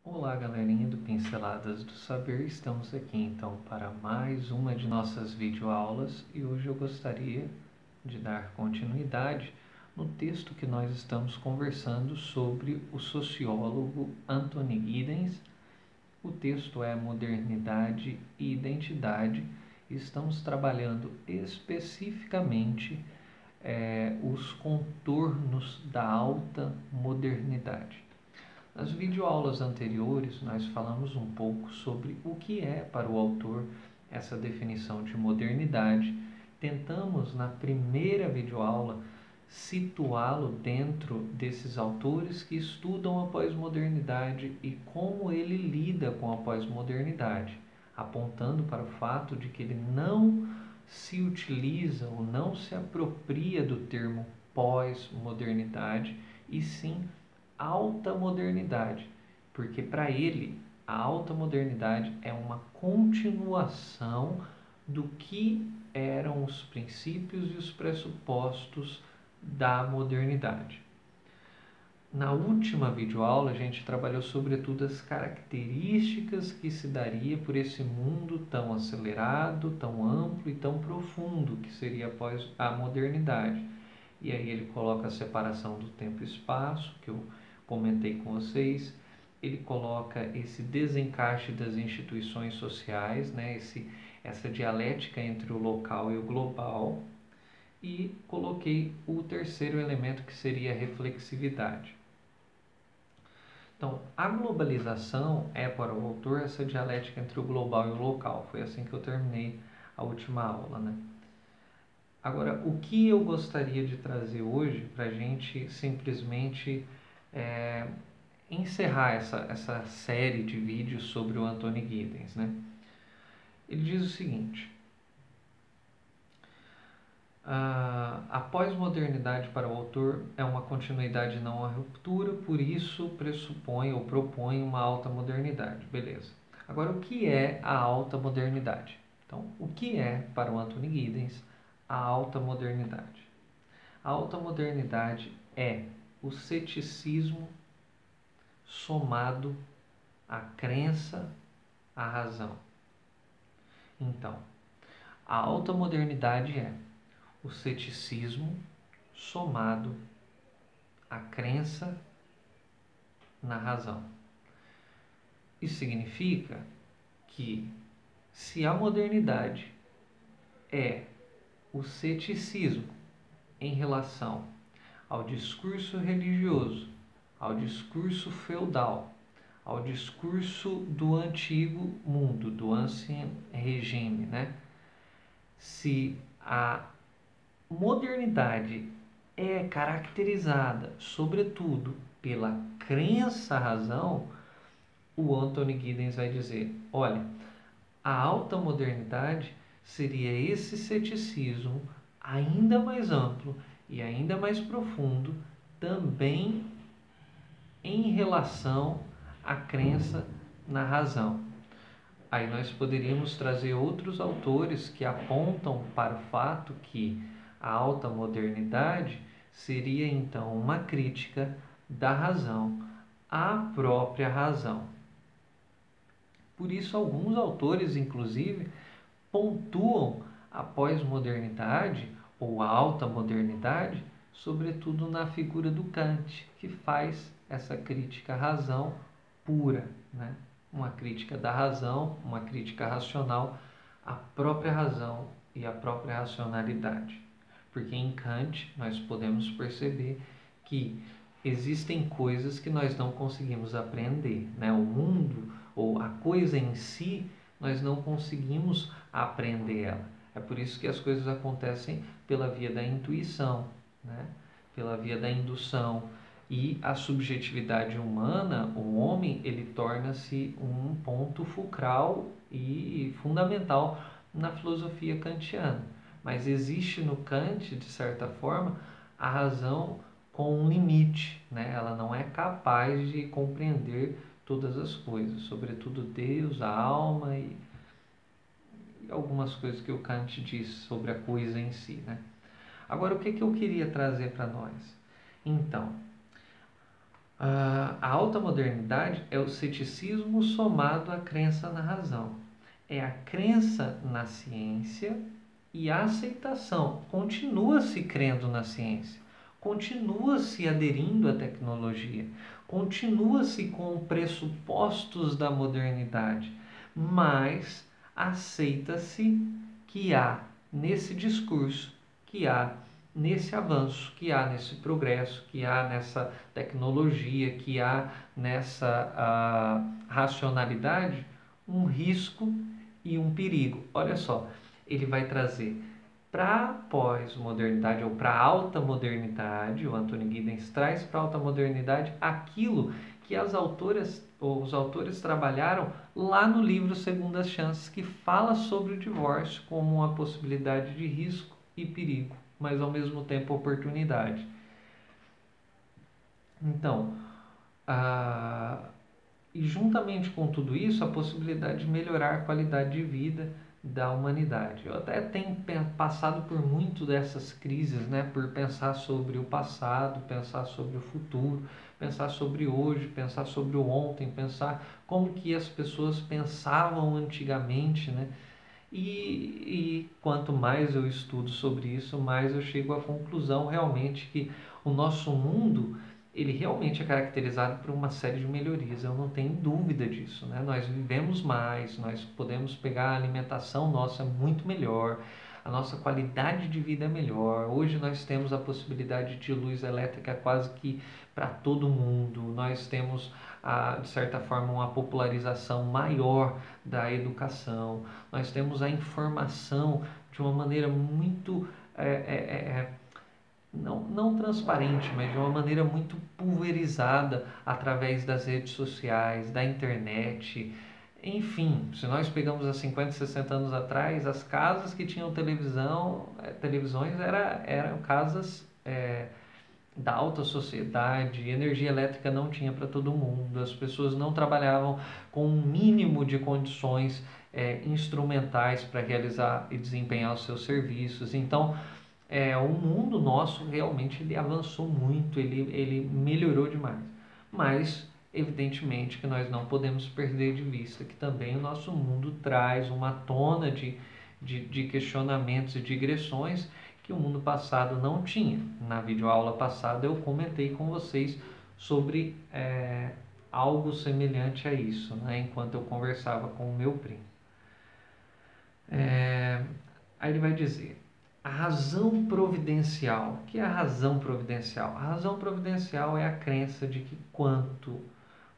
Olá, galerinha do Pinceladas do Saber. Estamos aqui então para mais uma de nossas videoaulas e hoje eu gostaria de dar continuidade no texto que nós estamos conversando sobre o sociólogo Anthony Giddens. O texto é Modernidade e Identidade e estamos trabalhando especificamente os contornos da alta modernidade. Nas videoaulas anteriores, nós falamos um pouco sobre o que é para o autor essa definição de modernidade. Tentamos, na primeira videoaula, situá-lo dentro desses autores que estudam a pós-modernidade e como ele lida com a pós-modernidade, apontando para o fato de que ele não se utiliza ou não se apropria do termo pós-modernidade, e sim alta modernidade, porque para ele a alta modernidade é uma continuação do que eram os princípios e os pressupostos da modernidade. Na última videoaula a gente trabalhou sobretudo as características que se daria por esse mundo tão acelerado, tão amplo e tão profundo que seria após a modernidade. E aí ele coloca a separação do tempo e espaço, que eu comentei com vocês. Ele coloca esse desencaixe das instituições sociais, né? Essa dialética entre o local e o global. E coloquei o terceiro elemento, que seria a reflexividade. Então, a globalização é para o autor essa dialética entre o global e o local. Foi assim que eu terminei a última aula, né? Agora, o que eu gostaria de trazer hoje para a gente simplesmente encerrar essa série de vídeos sobre o Anthony Giddens, né? Ele diz o seguinte: a pós-modernidade para o autor é uma continuidade, não uma ruptura, por isso pressupõe ou propõe uma alta modernidade. Beleza. Agora, o que é a alta modernidade? Então, o que é, para o Anthony Giddens, a alta modernidade? A alta modernidade é o ceticismo somado à crença, à razão. Então, a alta modernidade é o ceticismo somado à crença na razão. Isso significa que se a modernidade é o ceticismo em relação ao discurso religioso, ao discurso feudal, ao discurso do antigo mundo, do ancien regime, né? Se a modernidade é caracterizada, sobretudo, pela crença-razão, o Anthony Giddens vai dizer: olha, a alta modernidade seria esse ceticismo ainda mais amplo e ainda mais profundo, também em relação à crença na razão. Aí nós poderíamos trazer outros autores que apontam para o fato que a alta modernidade seria então uma crítica da razão à própria razão. Por isso, alguns autores, inclusive, pontuam a pós-modernidade ou a alta modernidade, sobretudo na figura do Kant, que faz essa crítica à razão pura, né? Uma crítica da razão, uma crítica racional à própria razão e à própria racionalidade. Porque em Kant nós podemos perceber que existem coisas que nós não conseguimos aprender, né? O mundo ou a coisa em si, nós não conseguimos aprender ela. É por isso que as coisas acontecem pela via da intuição, né? Pela via da indução. E a subjetividade humana, o homem, ele torna-se um ponto fulcral e fundamental na filosofia kantiana. Mas existe no Kant, de certa forma, a razão com um limite, né? Ela não é capaz de compreender todas as coisas, sobretudo Deus, a alma e algumas coisas que o Kant diz sobre a coisa em si, né? Agora, o que eu queria trazer para nós? Então, A alta modernidade é o ceticismo somado à crença na razão. É a crença na ciência e a aceitação. Continua-se crendo na ciência, continua-se aderindo à tecnologia, continua-se com pressupostos da modernidade, mas aceita-se que há nesse discurso, que há nesse avanço, que há nesse progresso, que há nessa tecnologia, que há nessa racionalidade, um risco e um perigo. Olha só, ele vai trazer para a pós-modernidade ou para a alta modernidade, o Anthony Giddens traz para a alta modernidade aquilo que as autoras ou os autores trabalharam lá no livro Segundas Chances, que fala sobre o divórcio como uma possibilidade de risco e perigo, mas ao mesmo tempo oportunidade. Então, e juntamente com tudo isso, a possibilidade de melhorar a qualidade de vida da humanidade. Eu até tenho passado por muito dessas crises, né? Por pensar sobre o passado, pensar sobre o futuro, pensar sobre hoje, pensar sobre o ontem, pensar como que as pessoas pensavam antigamente, né? E quanto mais eu estudo sobre isso, mais eu chego à conclusão realmente que o nosso mundo, ele realmente é caracterizado por uma série de melhorias, eu não tenho dúvida disso, né? Nós vivemos mais, nós podemos pegar a alimentação nossa muito melhor, a nossa qualidade de vida é melhor. Hoje nós temos a possibilidade de luz elétrica quase que para todo mundo, nós temos, de certa forma, uma popularização maior da educação, nós temos a informação de uma maneira muito não transparente, mas de uma maneira muito pulverizada através das redes sociais, da internet. Enfim, se nós pegamos há 50, 60 anos atrás, as casas que tinham televisões eram casas da alta sociedade, energia elétrica não tinha para todo mundo, as pessoas não trabalhavam com um mínimo de condições instrumentais para realizar e desempenhar os seus serviços. Então, o mundo nosso realmente ele avançou muito, ele melhorou demais. Mas, evidentemente, que nós não podemos perder de vista que também o nosso mundo traz uma tona de questionamentos e digressões que o mundo passado não tinha. Na videoaula passada eu comentei com vocês sobre algo semelhante a isso, né, enquanto eu conversava com o meu primo. Aí ele vai dizer: a razão providencial. O que é a razão providencial? A razão providencial é a crença de que quanto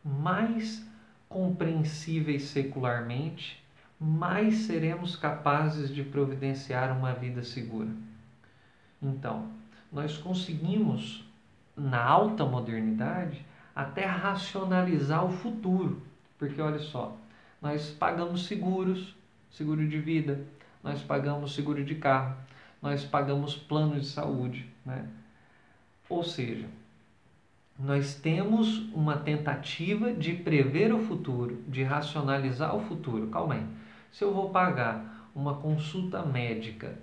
mais compreensíveis secularmente, mais seremos capazes de providenciar uma vida segura. Então, nós conseguimos, na alta modernidade, até racionalizar o futuro. Porque olha só, nós pagamos seguros, seguro de vida, nós pagamos seguro de carro, nós pagamos plano de saúde, né? Ou seja, nós temos uma tentativa de prever o futuro, de racionalizar o futuro. Calma aí, se eu vou pagar uma consulta médica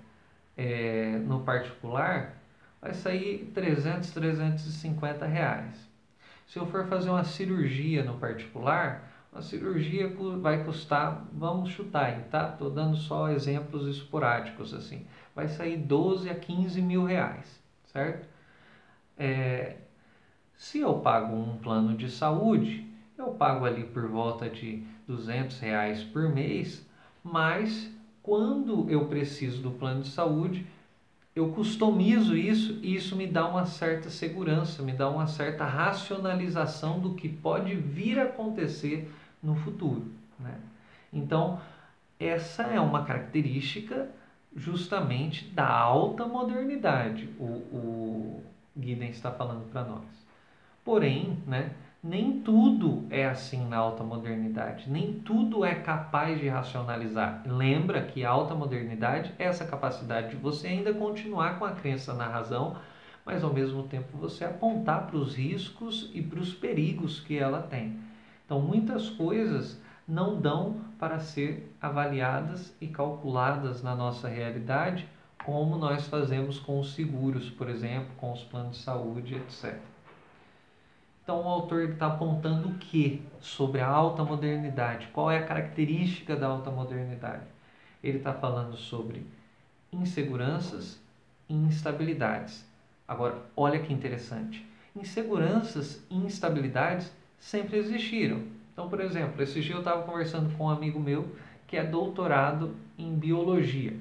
no particular, vai sair 300, 350 reais. Se eu for fazer uma cirurgia no particular, a cirurgia vai custar, vamos chutar aí, tá? Estou dando só exemplos esporádicos assim. Vai sair 12 a 15 mil reais, certo? Se eu pago um plano de saúde, eu pago ali por volta de 200 reais por mês, mas quando eu preciso do plano de saúde, eu customizo isso e isso me dá uma certa segurança, me dá uma certa racionalização do que pode vir a acontecer no futuro, né? Então, essa é uma característica justamente da alta modernidade, o Giddens está falando para nós. Porém, né, nem tudo é assim na alta modernidade, nem tudo é capaz de racionalizar. Lembra que a alta modernidade é essa capacidade de você ainda continuar com a crença na razão, mas ao mesmo tempo você apontar para os riscos e para os perigos que ela tem. Então, muitas coisas não dão para ser avaliadas e calculadas na nossa realidade, como nós fazemos com os seguros, por exemplo, com os planos de saúde, etc. Então o autor está apontando o que sobre a alta modernidade? Qual é a característica da alta modernidade? Ele está falando sobre inseguranças e instabilidades. Agora, olha que interessante. Inseguranças e instabilidades sempre existiram. Então, por exemplo, esse dia eu estava conversando com um amigo meu que é doutorado em biologia,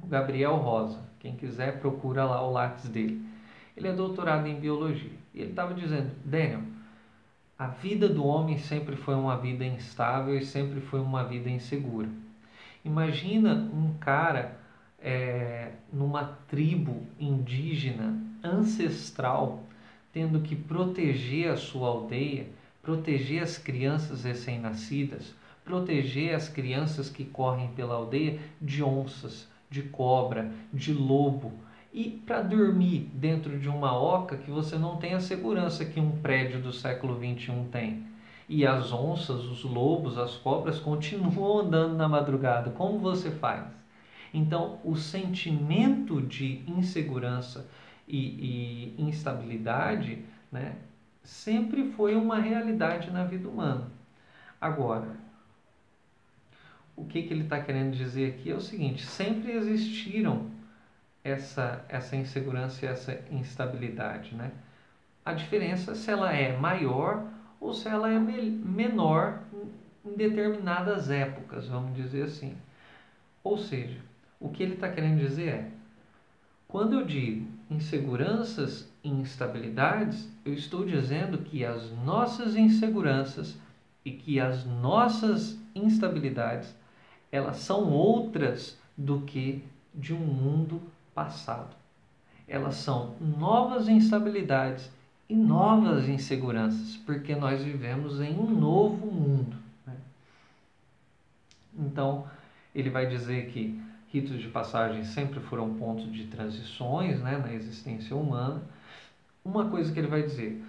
o Gabriel Rosa. Quem quiser, procura lá o lápis dele. Ele é doutorado em biologia. E ele estava dizendo, Daniel, a vida do homem sempre foi uma vida instável e sempre foi uma vida insegura. Imagina um cara numa tribo indígena ancestral tendo que proteger a sua aldeia, proteger as crianças recém-nascidas, proteger as crianças que correm pela aldeia de onças, de cobra, de lobo. E para dormir dentro de uma oca que você não tem a segurança que um prédio do século XXI tem. E as onças, os lobos, as cobras continuam andando na madrugada. Como você faz? Então, o sentimento de insegurança e instabilidade, né, sempre foi uma realidade na vida humana. Agora, o que ele está querendo dizer aqui é o seguinte: sempre existiram essa insegurança e essa instabilidade, né? A diferença é se ela é maior ou se ela é menor em determinadas épocas, vamos dizer assim. Ou seja, o que ele está querendo dizer é, quando eu digo inseguranças e instabilidades, eu estou dizendo que as nossas inseguranças e que as nossas instabilidades, elas são outras do que de um mundo passado. Elas são novas instabilidades e novas inseguranças, porque nós vivemos em um novo mundo, né? Então, ele vai dizer que ritos de passagem sempre foram pontos de transições, né, na existência humana. Uma coisa que ele vai dizer,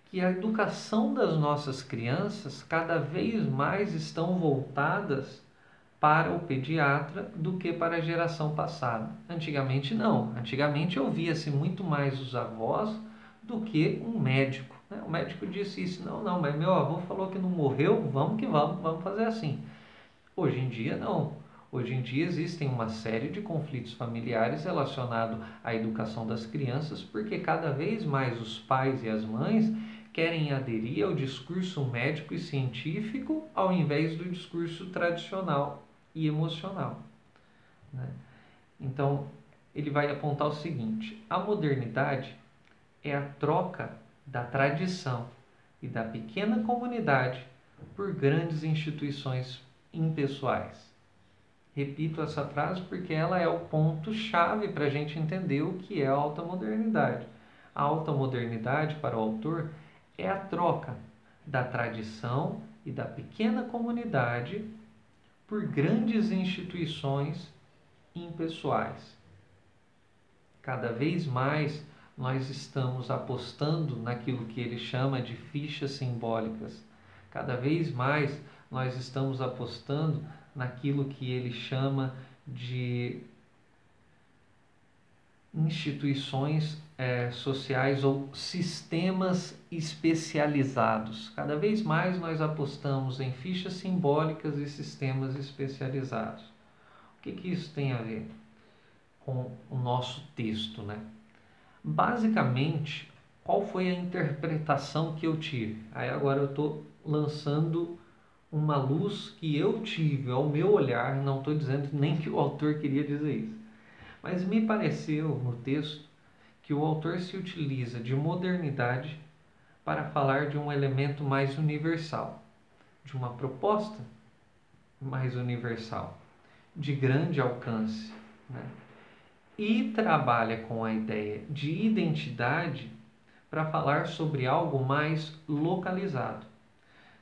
que a educação das nossas crianças cada vez mais estão voltadas para o pediatra do que para a geração passada. Antigamente não. Antigamente ouvia-se muito mais os avós do que um médico, né? O médico disse isso, não, mas meu avô falou que não morreu, vamos que vamos fazer assim. Hoje em dia não. Hoje em dia existem uma série de conflitos familiares relacionados à educação das crianças, porque cada vez mais os pais e as mães querem aderir ao discurso médico e científico ao invés do discurso tradicional e emocional, né? Então, ele vai apontar o seguinte: a modernidade é a troca da tradição e da pequena comunidade por grandes instituições impessoais. Repito essa frase porque ela é o ponto-chave para a gente entender o que é a alta modernidade. A alta modernidade, para o autor, é a troca da tradição e da pequena comunidade por grandes instituições impessoais. Cada vez mais nós estamos apostando naquilo que ele chama de fichas simbólicas. Cada vez mais nós estamos apostando naquilo que ele chama de instituições sociais ou sistemas especializados. Cada vez mais nós apostamos em fichas simbólicas e sistemas especializados. O que isso tem a ver com o nosso texto, né? Basicamente, qual foi a interpretação que eu tive? Aí agora eu estou lançando uma luz que eu tive ao meu olhar, não estou dizendo nem que o autor queria dizer isso, mas me pareceu no texto que o autor se utiliza de modernidade para falar de um elemento mais universal, de uma proposta mais universal, de grande alcance, né? E trabalha com a ideia de identidade para falar sobre algo mais localizado.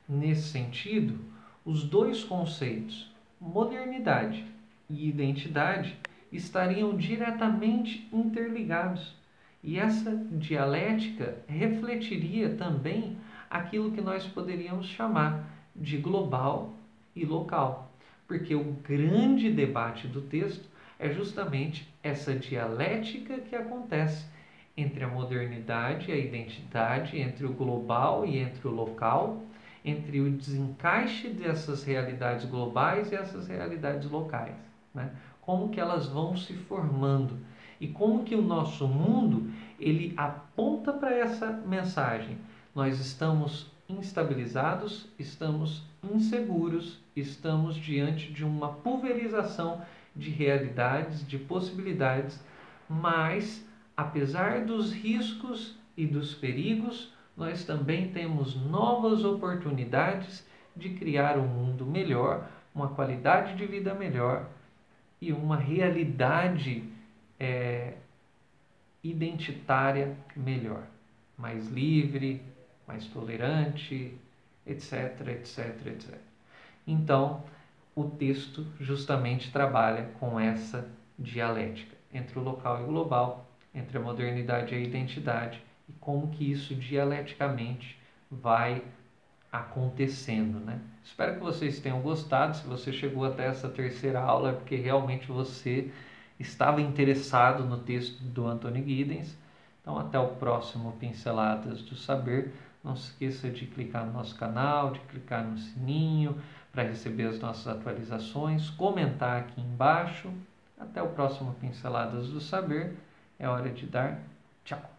Nesse sentido, os dois conceitos, modernidade e identidade, estariam diretamente interligados. E essa dialética refletiria também aquilo que nós poderíamos chamar de global e local. Porque o grande debate do texto é justamente essa dialética que acontece entre a modernidade e a identidade, entre o global e entre o local, entre o desencaixe dessas realidades globais e essas realidades locais, né? Como que elas vão se formando e como que o nosso mundo ele aponta para essa mensagem. Nós estamos instabilizados, estamos inseguros, estamos diante de uma pulverização de realidades, de possibilidades, mas apesar dos riscos e dos perigos, nós também temos novas oportunidades de criar um mundo melhor, uma qualidade de vida melhor e uma realidade identitária melhor, mais livre, mais tolerante, etc, etc, etc. Então, o texto justamente trabalha com essa dialética entre o local e o global, entre a modernidade e a identidade, e como que isso dialeticamente vai acontecendo, né? Espero que vocês tenham gostado. Se você chegou até essa terceira aula é porque realmente você estava interessado no texto do Anthony Giddens. Então, até o próximo Pinceladas do Saber. Não se esqueça de clicar no nosso canal, de clicar no sininho para receber as nossas atualizações, comentar aqui embaixo. Até o próximo Pinceladas do Saber. É hora de dar tchau!